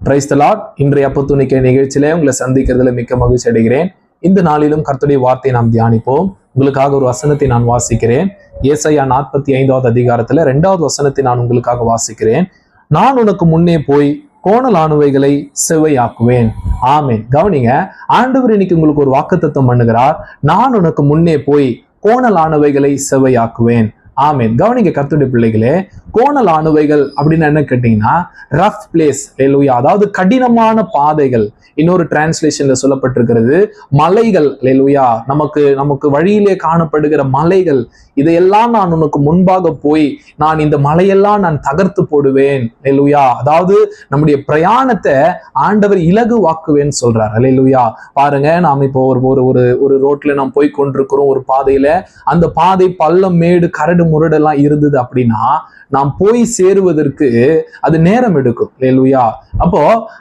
Praise the Lord. இன்றைய அப்பத்துணிக்கை நிகழ்ச்சியிலே உங்களை சந்திக்கிறதுல மிக்க மகிழ்ச்சி அடைகிறேன். இந்த நாளிலும் கர்த்தருடைய வார்த்தையை நாம் தியானிப்போம். உங்களுக்காக ஒரு வசனத்தை நான் வாசிக்கிறேன். ஏசாயா 45வது அதிகாரத்துல 2வது வசனத்தை நான் உங்களுக்காக வாசிக்கிறேன். நான் உனக்கு முன்னே போய் கோணலானவைகளை செவ்வையாக்குவேன். ஆமென். கவனிங்க, ஆண்டவர் இன்னைக்கு உங்களுக்கு ஒரு வாக்குத்தத்தம் பண்ணுகிறார். நான் உனக்கு முன்னே போய் கோணலானவைகளை செவ்வையாக்குவேன். ஆமென். கவனிங்க கர்த்தருடைய பிள்ளைகளே, கோணலானவைகள் அப்படின்னு என்ன கேட்டீங்கன்னா ரஃப் பிளேஸ். அல்லேலூயா. அதாவது கடினமான பாதைகள். இன்னொரு டிரான்ஸ்லேஷன்ல சொல்லப்பட்டிருக்கிறது மலைகள். அல்லேலூயா. நமக்கு வழியிலே காணப்படுகிற மலைகள், இதையெல்லாம் நான் உனக்கு முன்பாக போய் நான் இந்த மலையெல்லாம் நான் தகர்த்து போடுவேன். அல்லேலூயா. அதாவது நம்முடைய பிரயாணத்தை ஆண்டவர் இலகுவாக்குவேன்னு சொல்றார். அல்லேலூயா. பாருங்க, நாம் இப்போ ஒரு ரோட்ல நாம் போய் கொண்டிருக்கிறோம். ஒரு பாதையில அந்த பாதை பள்ளம் மேடு கரடு முரடெல்லாம் இருந்தது அப்படின்னா நாம் போய் சேருவதற்கு அது நேரம் எடுக்கும். அல்லேலூயா. அப்போ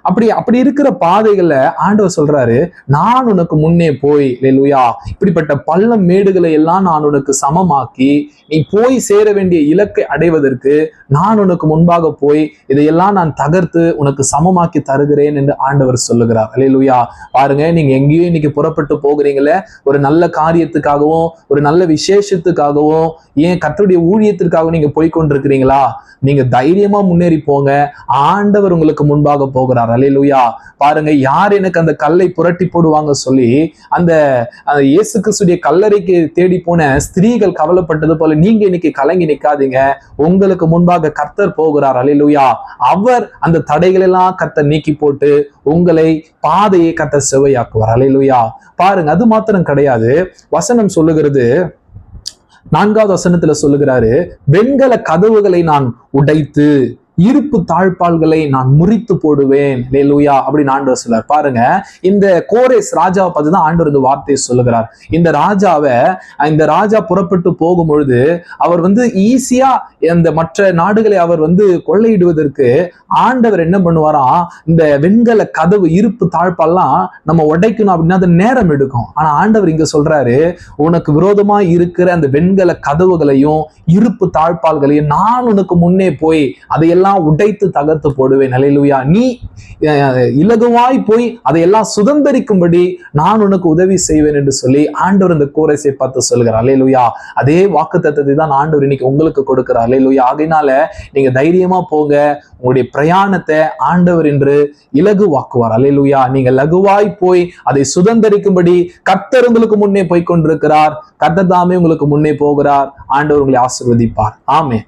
அப்படி இருக்கிற பாதைகளை ஆண்டவர் சொல்றாரு, நான் உனக்கு முன்னே போய், அல்லேலூயா, இப்படிப்பட்ட பள்ளம் மேடுகளை எல்லாம் நான் உனக்கு சமமாக்கி நீ போய் சேர வேண்டிய இலக்கை அடைவதற்கு நான் உனக்கு முன்பாக போய் இதையெல்லாம் நான் தகர்த்து உனக்கு சமமாக்கி தருகிறேன் என்று ஆண்டவர் சொல்லுகிறார். அல்லேலூயா. பாருங்க, நீங்க எங்கேயும் இன்னைக்கு புறப்பட்டு போகிறீங்களே, ஒரு நல்ல காரியத்துக்காகவும் ஒரு நல்ல விசேஷத்துக்காகவும் ஏன் கர்த்தருடைய ஊழியத்திற்காகவும் நீங்க போய்கொண்டிருக்கிறீங்களா? நீங்க தைரியமா முன்னேறி போங்க. ஆண்டவர் உங்களுக்கு முன்பாக போகிறார். அல்லேலூயா. பாருங்க, யார் எனக்கு அந்த கல்லை புரட்டி போடுவாங்க சொல்லி அந்த இயேசு கிறிஸ்துடைய கல்லறைக்கு தேடி போன ஸ்திரீகள் கவலைப்பட்டது போல நீங்க இன்னைக்கு கலங்கி நிக்காதீங்க. உங்களுக்கு முன்பாக கர்த்தர் போகிறார். அல்லேலூயா. அவர் அந்த தடைகள் எல்லாம் கர்த்தர் நீக்கி போட்டு உங்களை பாதையை கர்த்தர் செவ்வையாக்குவார். அல்லேலூயா. பாருங்க, அது மாத்திரம் கிடையாது. வசனம் சொல்லுகிறது, 4வது வசனத்துல சொல்லுகிறாரு, வெண்கல கதவுகளை நான் உடைத்து இருப்பு தாழ்பால்களை நான் முறித்து போடுவேன். அல்லேலூயா. அப்படின்னு ஆண்டவர் சொல்றார். பாருங்க, இந்த கோரேஸ் ராஜாவை பார்த்துதான் ஆண்டவர் இந்த வார்த்தையை சொல்லுகிறார். இந்த ராஜா புறப்பட்டு போகும் பொழுது அவர் ஈஸியா இந்த மற்ற நாடுகளை அவர் கொள்ளையிடுவதற்கு ஆண்டவர் என்ன பண்ணுவாராம், இந்த வெண்கல கதவு இருப்பு தாழ்பால்லாம் நம்ம உடைக்கணும் அப்படின்னா அது நேரம் எடுக்கும். ஆனா ஆண்டவர் இங்க சொல்றாரு, உனக்கு விரோதமா இருக்கிற அந்த வெண்கல கதவுகளையும் இருப்பு தாழ்பால்களையும் நான் உனக்கு முன்னே போய் அதையெல்லாம் உடைத்து தகர்த்து போடுவேன். அல்லேலூயா. நீ இலகுவாய் போய் அதையெல்லாம் சுதந்திரிக்கும்படி நான் உனக்கு உதவி செய்வேன் என்று சொல்லி ஆண்டவர் இந்த கோரேசை பார்த்து சொல்கிறார். அல்லேலூயா. அதே வாக்குத்தத்தத்தை தான் ஆண்டவர் இன்னைக்கு உங்களுக்கு கொடுக்கிறார். அல்லேலூயா. ஆகையினால நீங்க தைரியமா போங்க. உங்களுடைய பிரயாணத்தை ஆண்டவர் என்று இலகுவாக்குவார். அல்லேலூயா. நீங்க லகுவாய் போய் அதை சுதந்திரிக்கும்படி கர்த்தர் உங்களுக்கு முன்னே போய் கொண்டிருக்கிறார். கர்த்தர் தாமே உங்களுக்கு முன்னே போகிறார். ஆண்டவர் உங்களை ஆசீர்வதிப்பார். ஆமென்.